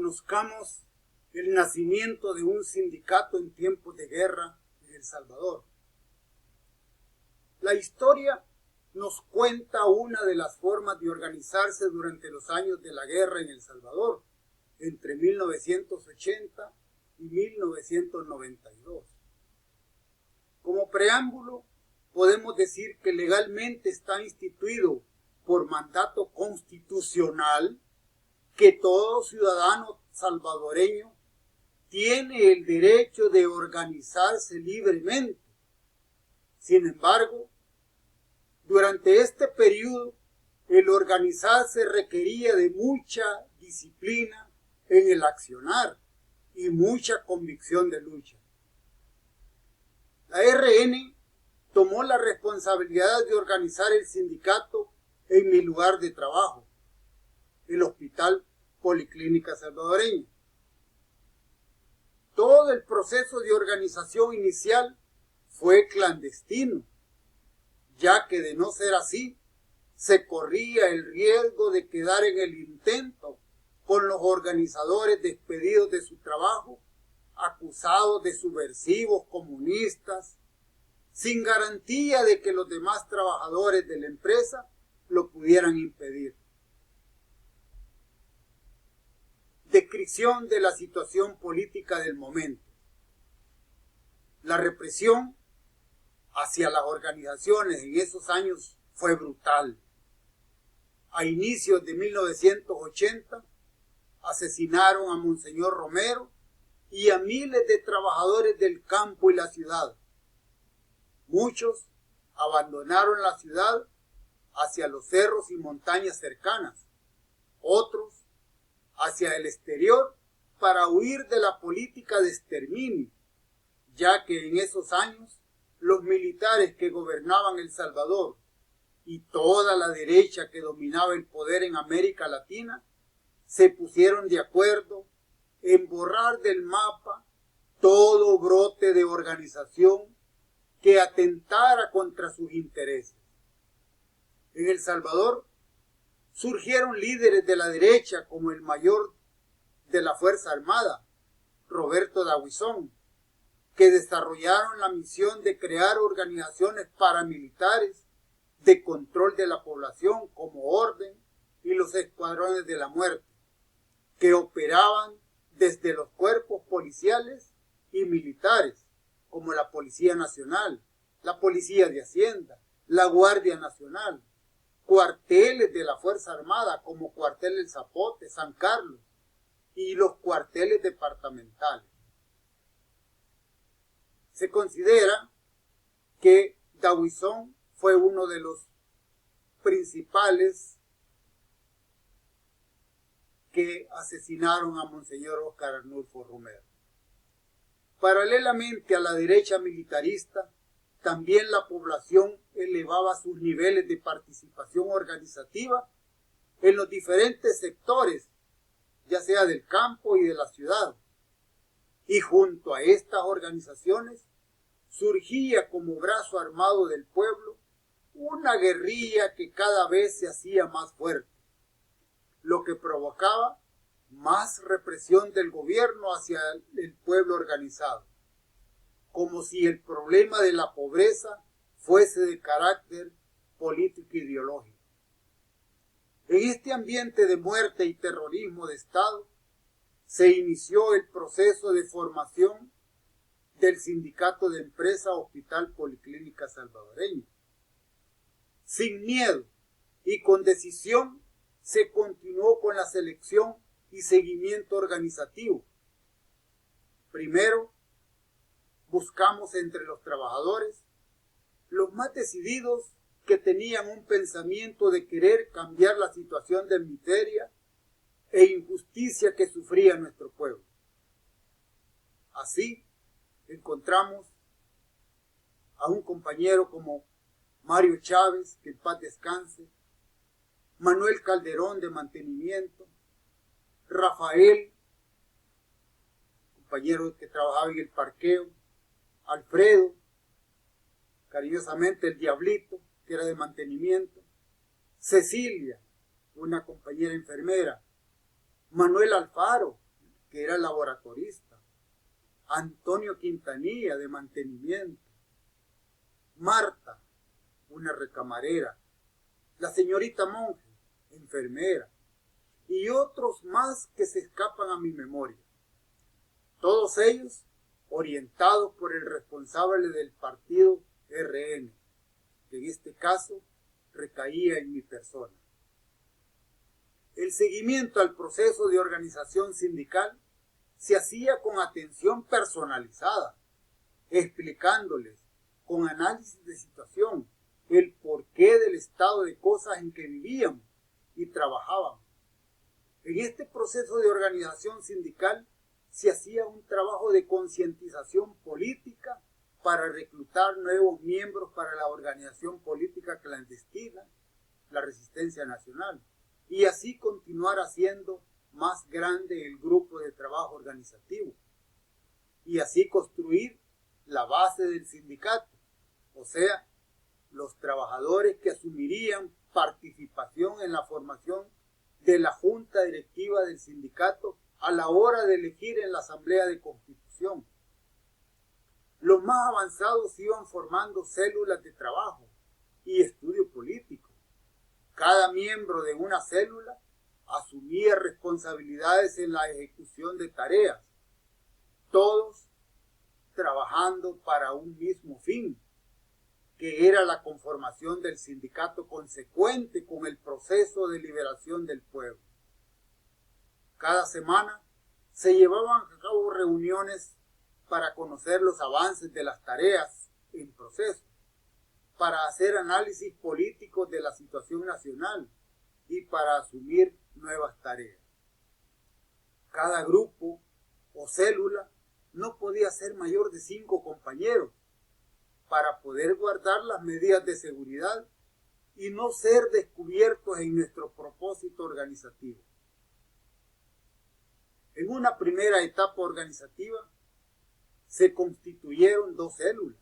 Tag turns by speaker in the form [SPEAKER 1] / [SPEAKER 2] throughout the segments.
[SPEAKER 1] conozcamos el nacimiento de un sindicato en tiempos de guerra en El Salvador. La historia nos cuenta una de las formas de organizarse durante los años de la guerra en El Salvador, entre 1980 y 1992. Como preámbulo, podemos decir que legalmente está instituido por mandato constitucional que todo ciudadano salvadoreño tiene el derecho de organizarse libremente. Sin embargo, durante este periodo, el organizarse requería de mucha disciplina en el accionar y mucha convicción de lucha. La RN tomó la responsabilidad de organizar el sindicato en mi lugar de trabajo, el Hospital Policlínica Salvadoreña. Todo el proceso de organización inicial fue clandestino, ya que de no ser así, se corría el riesgo de quedar en el intento con los organizadores despedidos de su trabajo, acusados de subversivos comunistas, sin garantía de que los demás trabajadores de la empresa lo pudieran impedir. Descripción de la situación política del momento. La represión hacia las organizaciones en esos años fue brutal. A inicios de 1980 asesinaron a Monseñor Romero y a miles de trabajadores del campo y la ciudad. Muchos abandonaron la ciudad hacia los cerros y montañas cercanas, otros hacia el exterior para huir de la política de exterminio, ya que en esos años los militares que gobernaban El Salvador y toda la derecha que dominaba el poder en América Latina se pusieron de acuerdo en borrar del mapa todo brote de organización que atentara contra sus intereses. En El Salvador surgieron líderes de la derecha como el mayor de la Fuerza Armada, Roberto Dawison, que desarrollaron la misión de crear organizaciones paramilitares de control de la población como Orden y los Escuadrones de la Muerte, que operaban desde los cuerpos policiales y militares, como la Policía Nacional, la Policía de Hacienda, la Guardia Nacional, cuarteles de la Fuerza Armada como Cuartel El Zapote, San Carlos, y los cuarteles departamentales. Se considera que Dawison fue uno de los principales que asesinaron a Monseñor Óscar Arnulfo Romero. Paralelamente a la derecha militarista, también la población elevaba sus niveles de participación organizativa en los diferentes sectores, ya sea del campo y de la ciudad. Y junto a estas organizaciones surgía como brazo armado del pueblo una guerrilla que cada vez se hacía más fuerte, lo que provocaba más represión del gobierno hacia el pueblo organizado, como si el problema de la pobreza fuese de carácter político ideológico. En este ambiente de muerte y terrorismo de Estado, se inició el proceso de formación del Sindicato de Empresa Hospital Policlínica Salvadoreña. Sin miedo y con decisión se continuó con la selección y seguimiento organizativo. Primero, buscamos entre los trabajadores los más decididos que tenían un pensamiento de querer cambiar la situación de miseria e injusticia que sufría nuestro pueblo. Así encontramos a un compañero como Mario Chávez, que en paz descanse, Manuel Calderón de mantenimiento, Rafael, compañero que trabajaba en el parqueo, Alfredo, cariñosamente el Diablito, que era de mantenimiento, Cecilia, una compañera enfermera, Manuel Alfaro, que era laboratorista, Antonio Quintanilla, de mantenimiento, Marta, una recamarera, la señorita Monge, enfermera, y otros más que se escapan a mi memoria. Todos ellos orientados por el responsable del partido RN, que en este caso recaía en mi persona. El seguimiento al proceso de organización sindical se hacía con atención personalizada, explicándoles con análisis de situación el porqué del estado de cosas en que vivíamos y trabajábamos. En este proceso de organización sindical se hacía un trabajo de concientización política para reclutar nuevos miembros para la organización política clandestina, la Resistencia Nacional, y así continuar haciendo más grande el grupo de trabajo organizativo, y así construir la base del sindicato, o sea, los trabajadores que asumirían participación en la formación de la junta directiva del sindicato a la hora de elegir en la Asamblea de Constitución. Los más avanzados iban formando células de trabajo y estudio político. Cada miembro de una célula asumía responsabilidades en la ejecución de tareas, todos trabajando para un mismo fin, que era la conformación del sindicato consecuente con el proceso de liberación del pueblo. Cada semana se llevaban a cabo reuniones para conocer los avances de las tareas en proceso, para hacer análisis políticos de la situación nacional y para asumir nuevas tareas. Cada grupo o célula no podía ser mayor de 5 compañeros para poder guardar las medidas de seguridad y no ser descubiertos en nuestro propósito organizativo. En una primera etapa organizativa se constituyeron 2 células,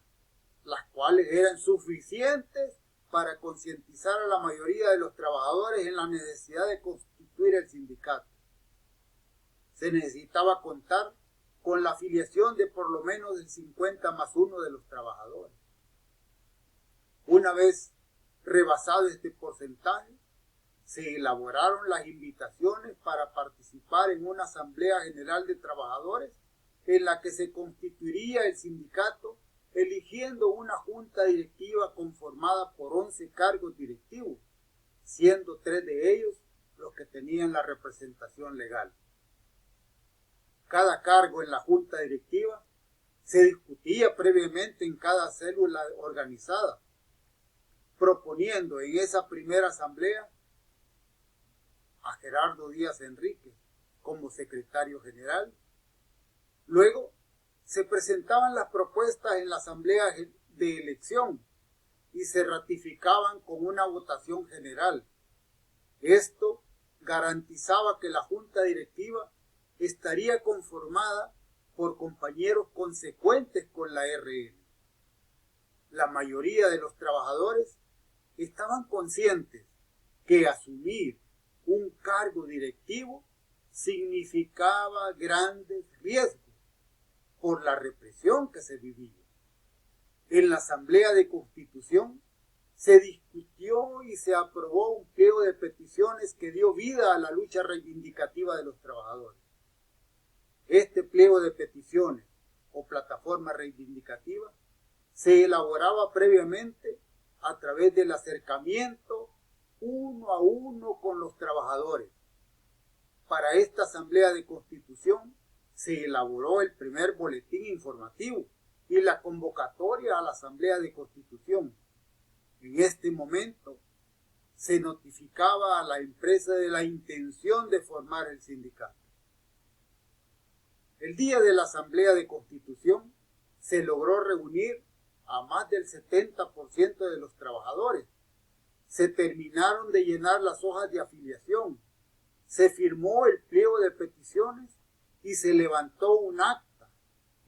[SPEAKER 1] las cuales eran suficientes para concientizar a la mayoría de los trabajadores en la necesidad de constituir el sindicato. Se necesitaba contar con la afiliación de por lo menos el 50+1 de los trabajadores. Una vez rebasado este porcentaje, se elaboraron las invitaciones para participar en una Asamblea General de Trabajadores en la que se constituiría el sindicato eligiendo una junta directiva conformada por 11 cargos directivos, siendo 3 de ellos los que tenían la representación legal. Cada cargo en la junta directiva se discutía previamente en cada célula organizada, proponiendo en esa primera asamblea a Gerardo Díaz Enríquez como secretario general. Luego se presentaban las propuestas en la asamblea de elección y se ratificaban con una votación general. Esto garantizaba que la junta directiva estaría conformada por compañeros consecuentes con la RN. La mayoría de los trabajadores estaban conscientes que asumir un cargo directivo significaba grandes riesgos por la represión que se vivía. En la Asamblea de Constitución se discutió y se aprobó un pliego de peticiones que dio vida a la lucha reivindicativa de los trabajadores. Este pliego de peticiones o plataforma reivindicativa se elaboraba previamente a través del acercamiento uno a uno con los trabajadores. Para esta Asamblea de Constitución se elaboró el primer boletín informativo y la convocatoria a la Asamblea de Constitución. En este momento se notificaba a la empresa de la intención de formar el sindicato. El día de la Asamblea de Constitución se logró reunir a más del 70% de los trabajadores. Se terminaron de llenar las hojas de afiliación, se firmó el pliego de peticiones y se levantó un acta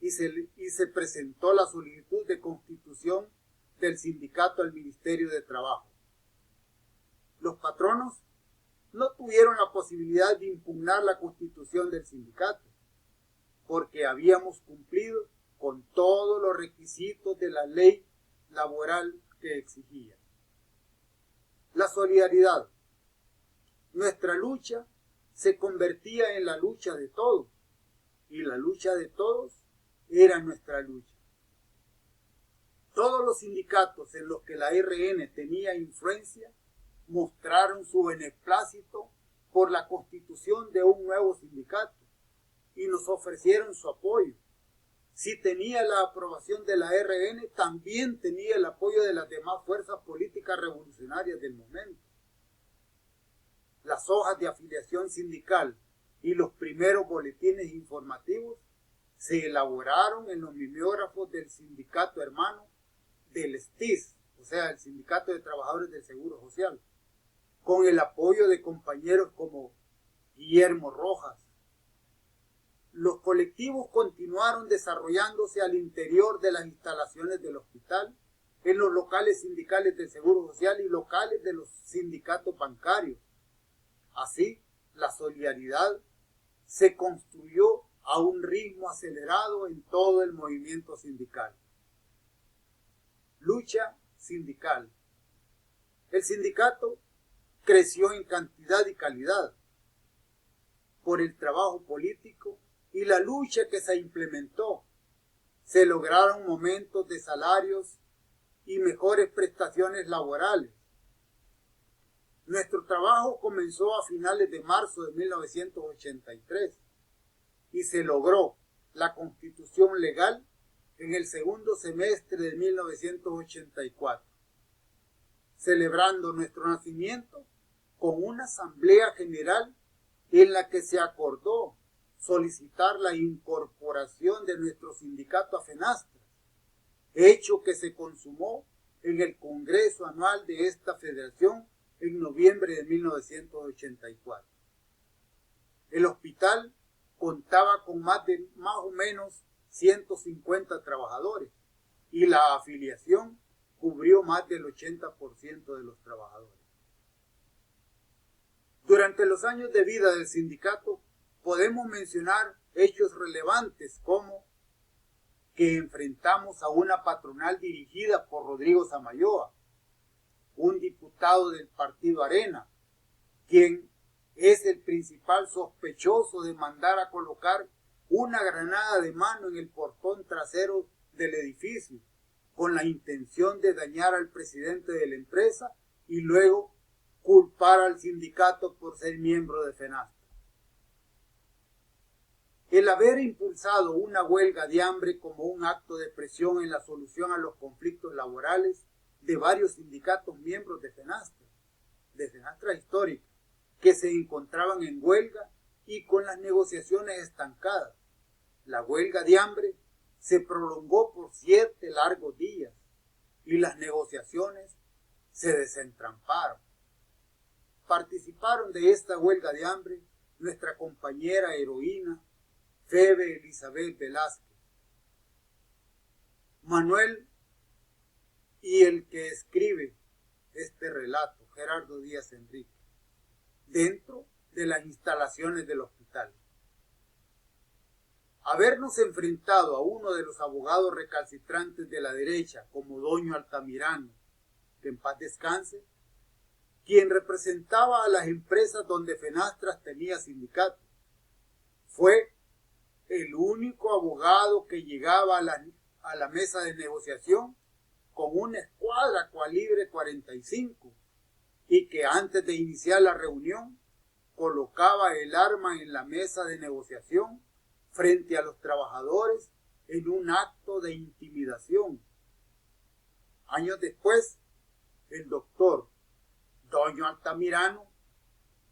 [SPEAKER 1] y se presentó la solicitud de constitución del sindicato al Ministerio de Trabajo. Los patronos no tuvieron la posibilidad de impugnar la constitución del sindicato, porque habíamos cumplido con todos los requisitos de la ley laboral que exigía. La solidaridad. Nuestra lucha se convertía en la lucha de todos, y la lucha de todos era nuestra lucha. Todos los sindicatos en los que la RN tenía influencia mostraron su beneplácito por la constitución de un nuevo sindicato y nos ofrecieron su apoyo. Si tenía la aprobación de la RN, también tenía el apoyo de las demás fuerzas políticas revolucionarias del momento. Las hojas de afiliación sindical y los primeros boletines informativos se elaboraron en los mimeógrafos del sindicato hermano del STIS, o sea, el Sindicato de Trabajadores del Seguro Social, con el apoyo de compañeros como Guillermo Rojas. Los colectivos continuaron desarrollándose al interior de las instalaciones del hospital, en los locales sindicales del Seguro Social y locales de los sindicatos bancarios. Así, la solidaridad se construyó a un ritmo acelerado en todo el movimiento sindical. Lucha sindical. El sindicato creció en cantidad y calidad por el trabajo político y la lucha que se implementó. Se lograron momentos de salarios y mejores prestaciones laborales. Nuestro trabajo comenzó a finales de marzo de 1983 y se logró la constitución legal en el segundo semestre de 1984, celebrando nuestro nacimiento con una asamblea general en la que se acordó solicitar la incorporación de nuestro sindicato a FENASTRAS, hecho que se consumó en el Congreso Anual de esta federación en noviembre de 1984. El hospital contaba con más o menos 150 trabajadores y la afiliación cubrió más del 80% de los trabajadores. Durante los años de vida del sindicato podemos mencionar hechos relevantes como que enfrentamos a una patronal dirigida por Rodrigo Samayoa, un diputado del partido Arena, quien es el principal sospechoso de mandar a colocar una granada de mano en el portón trasero del edificio, con la intención de dañar al presidente de la empresa y luego culpar al sindicato por ser miembro de FENASTRAS. El haber impulsado una huelga de hambre como un acto de presión en la solución a los conflictos laborales de varios sindicatos miembros de FENASTRAS histórica, que se encontraban en huelga y con las negociaciones estancadas. La huelga de hambre se prolongó por 7 largos días y las negociaciones se desentramparon. Participaron de esta huelga de hambre nuestra compañera heroína Febe Elizabeth Velázquez, Manuel y el que escribe este relato, Gerardo Díaz Enrique, dentro de las instalaciones del hospital. Habernos enfrentado a uno de los abogados recalcitrantes de la derecha, como Doño Altamirano, que en paz descanse, quien representaba a las empresas donde FENASTRAS tenía sindicato, fue el único abogado que llegaba a la mesa de negociación con una escuadra calibre 45 y que antes de iniciar la reunión colocaba el arma en la mesa de negociación frente a los trabajadores en un acto de intimidación. Años después, el doctor Doño Altamirano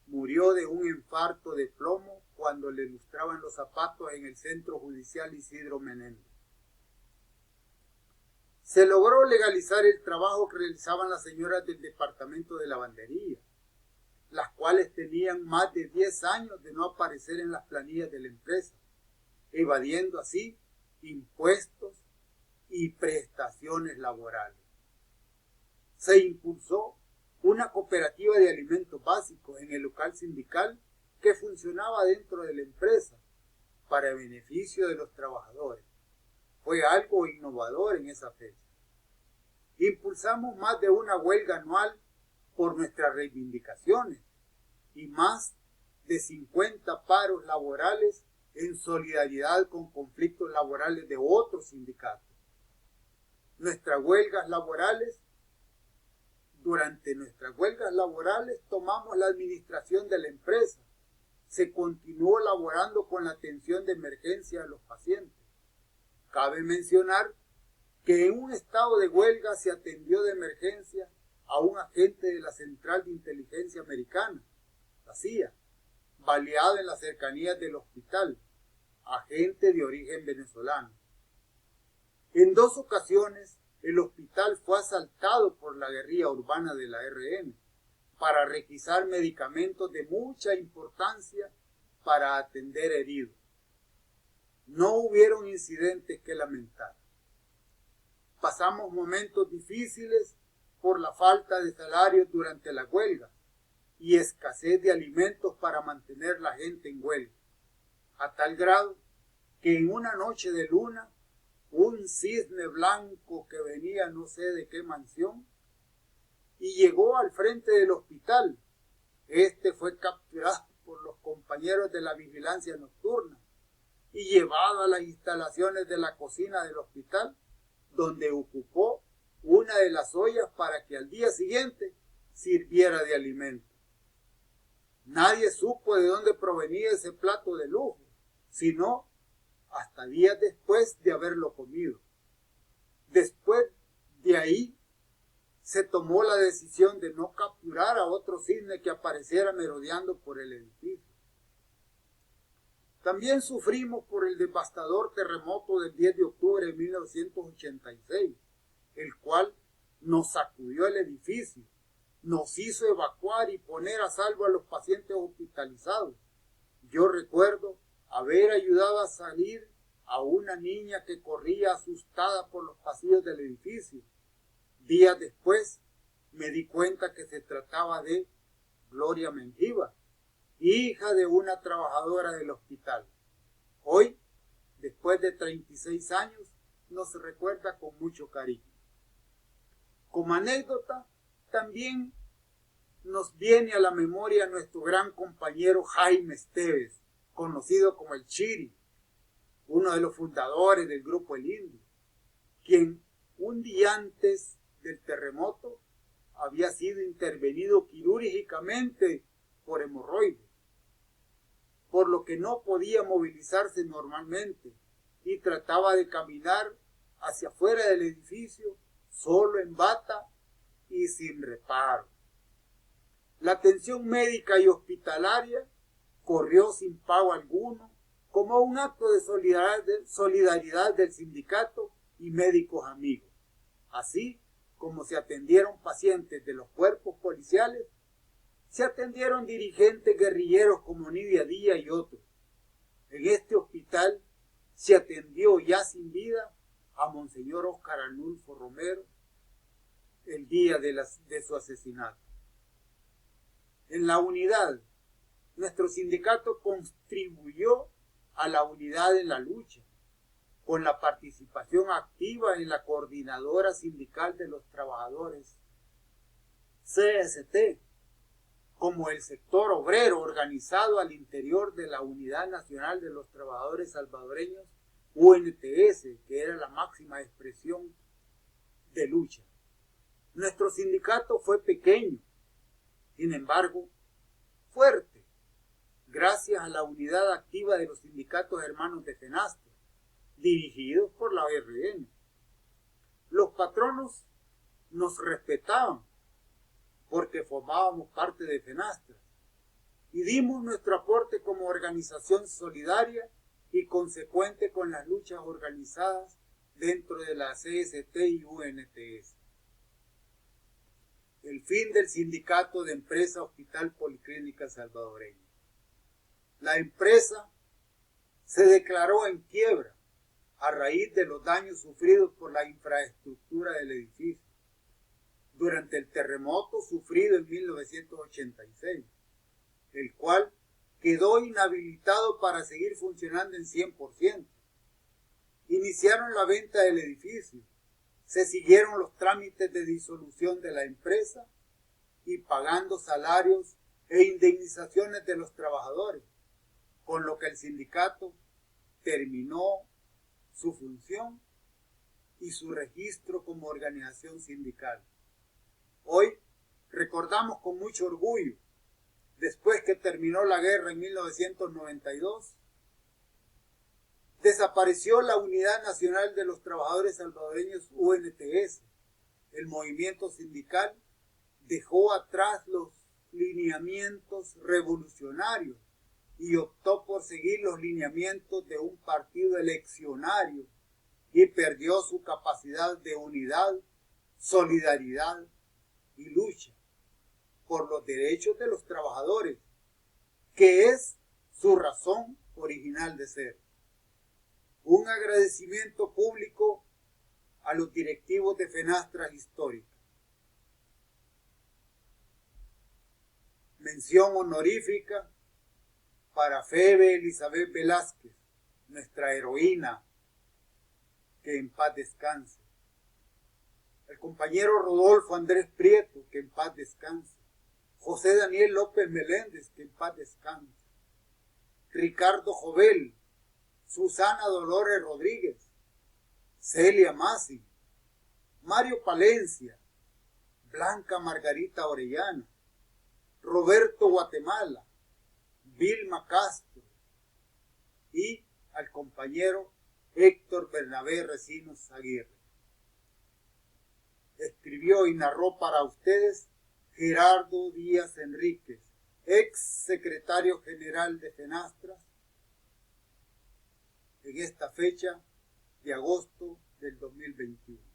[SPEAKER 1] murió de un infarto de plomo cuando le lustraban los zapatos en el Centro Judicial Isidro Menéndez. Se logró legalizar el trabajo que realizaban las señoras del departamento de lavandería, las cuales tenían más de 10 años de no aparecer en las planillas de la empresa, evadiendo así impuestos y prestaciones laborales. Se impulsó una cooperativa de alimentos básicos en el local sindical que funcionaba dentro de la empresa para beneficio de los trabajadores. Fue algo innovador en esa fecha. Impulsamos más de una huelga anual por nuestras reivindicaciones y más de 50 paros laborales en solidaridad con conflictos laborales de otros sindicatos. Durante nuestras huelgas laborales tomamos la administración de la empresa. Se continuó laborando con la atención de emergencia a los pacientes. Cabe mencionar que en un estado de huelga se atendió de emergencia a un agente de la Central de Inteligencia Americana, la CIA, baleado en las cercanías del hospital, agente de origen venezolano. En 2 ocasiones, el hospital fue asaltado por la guerrilla urbana de la RN para requisar medicamentos de mucha importancia para atender heridos. No hubieron incidentes que lamentar. Pasamos momentos difíciles por la falta de salarios durante la huelga y escasez de alimentos para mantener la gente en huelga, a tal grado que en una noche de luna, un cisne blanco que venía no sé de qué mansión y llegó al frente del hospital. Este fue capturado por los compañeros de la vigilancia nocturna y llevado a las instalaciones de la cocina del hospital, donde ocupó una de las ollas para que al día siguiente sirviera de alimento. Nadie supo de dónde provenía ese plato de lujo, sino hasta días después de haberlo comido. Después de ahí, se tomó la decisión de no capturar a otro cisne que apareciera merodeando por el edificio. También sufrimos por el devastador terremoto del 10 de octubre de 1986, el cual nos sacudió el edificio, nos hizo evacuar y poner a salvo a los pacientes hospitalizados. Yo recuerdo haber ayudado a salir a una niña que corría asustada por los pasillos del edificio. Días después me di cuenta que se trataba de Gloria Menjiva, hija de una trabajadora del hospital. Hoy, después de 36 años, nos recuerda con mucho cariño. Como anécdota, también nos viene a la memoria nuestro gran compañero Jaime Esteves, conocido como el Chiri, uno de los fundadores del grupo El Indio, quien un día antes del terremoto había sido intervenido quirúrgicamente por hemorroides, por lo que no podía movilizarse normalmente y trataba de caminar hacia afuera del edificio solo en bata y sin reparo. La atención médica y hospitalaria corrió sin pago alguno como un acto de solidaridad del sindicato y médicos amigos. Así como se atendieron pacientes de los cuerpos policiales, se atendieron dirigentes guerrilleros como Nidia Díaz y otros. En este hospital se atendió ya sin vida a Monseñor Óscar Arnulfo Romero el día de su asesinato. En la unidad, nuestro sindicato contribuyó a la unidad en la lucha, con la participación activa en la Coordinadora Sindical de los Trabajadores, CST, como el sector obrero organizado al interior de la Unidad Nacional de los Trabajadores Salvadoreños, UNTS, que era la máxima expresión de lucha. Nuestro sindicato fue pequeño, sin embargo, fuerte, gracias a la unidad activa de los sindicatos hermanos de FENASTRA, dirigidos por la ORN. Los patronos nos respetaban porque formábamos parte de FENASTRA y dimos nuestro aporte como organización solidaria y consecuente con las luchas organizadas dentro de la CST y UNTS. El fin del sindicato de empresa Hospital Policlínica Salvadoreña. La empresa se declaró en quiebra a raíz de los daños sufridos por la infraestructura del edificio durante el terremoto sufrido en 1986, el cual quedó inhabilitado para seguir funcionando en 100%. Iniciaron la venta del edificio, se siguieron los trámites de disolución de la empresa y pagando salarios e indemnizaciones de los trabajadores, con lo que el sindicato terminó su función y su registro como organización sindical. Hoy recordamos con mucho orgullo, después que terminó la guerra en 1992, desapareció la Unidad Nacional de los Trabajadores Salvadoreños UNTS. El movimiento sindical dejó atrás los lineamientos revolucionarios y optó por seguir los lineamientos de un partido eleccionario y perdió su capacidad de unidad, solidaridad y lucha por los derechos de los trabajadores, que es su razón original de ser. Un agradecimiento público a los directivos de Fenastras Históricas. Mención honorífica para Febe Elizabeth Velázquez, nuestra heroína, que en paz descanse. El compañero Rodolfo Andrés Prieto, que en paz descanse. José Daniel López Meléndez, que en paz descanse. Ricardo Jovel, Susana Dolores Rodríguez, Celia Masi, Mario Palencia, Blanca Margarita Orellana, Roberto Guatemala, Vilma Castro y al compañero Héctor Bernabé Recinos Aguirre. Escribió y narró para ustedes Gerardo Díaz Enríquez, ex secretario general de Fenastras, en esta fecha de agosto del 2021.